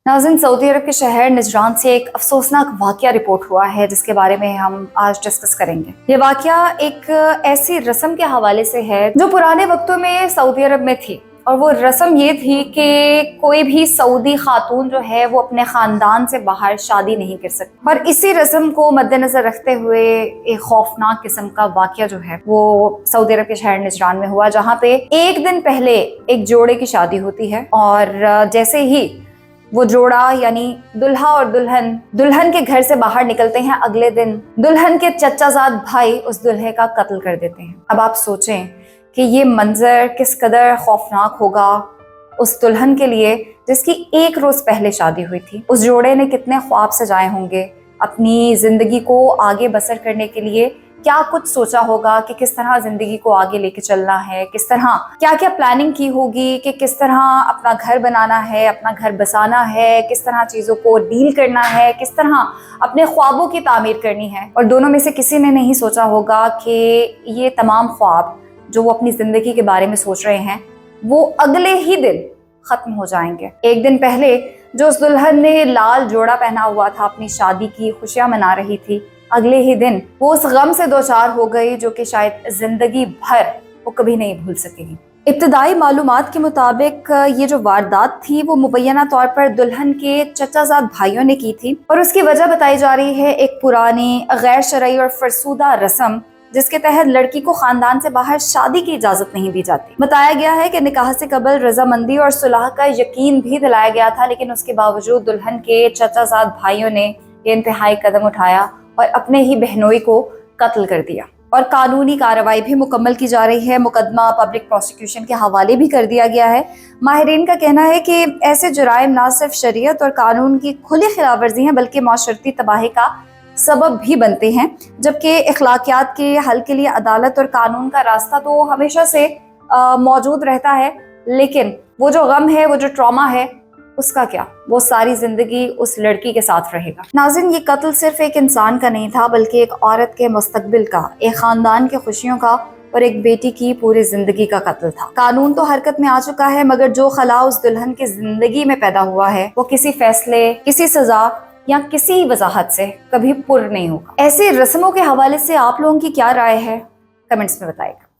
नाज़रीन, सऊदी अरब के शहर निजरान से एक अफसोसनाक वाक़या रिपोर्ट हुआ है जिसके बारे में हम आज डिस्कस करेंगे। ये वाक़या एक ऐसी रस्म के हवाले से है जो पुराने वक्तों में सऊदी अरब में थी, और वो रस्म ये थी कि कोई भी सऊदी खातून जो है वो अपने ख़ानदान से बाहर शादी नहीं कर सकती। और इसी रस्म को मद्देनज़र रखते हुए एक खौफनाक किस्म का वाक़या जो है वो सऊदी अरब के शहर निजरान में हुआ, जहाँ पे एक दिन पहले एक जोड़े की शादी होती है और जैसे ही वो जोड़ा यानी दुल्हा और दुल्हन के घर से बाहर निकलते हैं, अगले दिन दुल्हन के चचाजाद भाई उस दुल्हे का कत्ल कर देते हैं। अब आप सोचें कि ये मंजर किस कदर खौफनाक होगा उस दुल्हन के लिए जिसकी एक रोज पहले शादी हुई थी। उस जोड़े ने कितने ख्वाब सजाए होंगे अपनी जिंदगी को आगे बसर करने के लिए, क्या कुछ सोचा होगा कि किस तरह जिंदगी को आगे लेके चलना है, किस तरह क्या क्या प्लानिंग की होगी कि किस तरह अपना घर बनाना है, अपना घर बसाना है, किस तरह चीज़ों को डील करना है, किस तरह अपने ख्वाबों की तामीर करनी है। और दोनों में से किसी ने नहीं सोचा होगा कि ये तमाम ख्वाब जो वो अपनी ज़िंदगी के बारे में सोच रहे हैं वो अगले ही दिन ख़त्म हो जाएंगे। एक दिन पहले जो उस दुल्हन ने लाल जोड़ा पहना हुआ था, अपनी शादी की खुशियाँ मना रही थी, अगले ही दिन वो उस गम से दो चार हो गई जो कि शायद जिंदगी भर वो कभी नहीं भूल सकेगी। इब्तदाई मालूमात के मुताबिक ये जो वारदात थी वो मुबैना तौर पर दुल्हन के चचाजाद भाइयों ने की थी, और उसकी वजह बताई जा रही है एक पुरानी गैर शरई और फरसूदा रस्म जिसके तहत लड़की को खानदान से बाहर शादी की इजाजत नहीं दी जाती। बताया गया है कि निकाह से कबल रजामंदी और सुलह का यकीन भी दिलाया गया था, लेकिन उसके बावजूद दुल्हन के चचाजाद भाइयों ने ये इंतहाई कदम उठाया और अपने ही बहनोई को कत्ल कर दिया। और कानूनी कार्रवाई भी मुकम्मल की जा रही है, मुकदमा पब्लिक प्रोसिक्यूशन के हवाले भी कर दिया गया है। माहिरीन का कहना है कि ऐसे जुराइम न सिर्फ शरीयत और कानून की खुली खिलाफवर्जी हैं बल्कि माशरती तबाही का सबब भी बनते हैं, जबकि अखलाकियात के हल के लिए अदालत और कानून का रास्ता तो हमेशा से मौजूद रहता है, लेकिन वो जो गम है, वो जो ट्रॉमा है, उसका क्या, वो सारी जिंदगी उस लड़की के साथ रहेगा। नाज़रीन, ये कत्ल सिर्फ एक इंसान का नहीं था बल्कि एक औरत के मुस्तकबिल का, एक खानदान की खुशियों का और एक बेटी की पूरी जिंदगी का कत्ल था। कानून तो हरकत में आ चुका है, मगर जो खला उस दुल्हन की जिंदगी में पैदा हुआ है वो किसी फैसले, किसी सजा या किसी वजाहत से कभी पुर नहीं होगा। ऐसी रस्मों के हवाले से आप लोगों की क्या राय है, कमेंट्स में बताइएगा।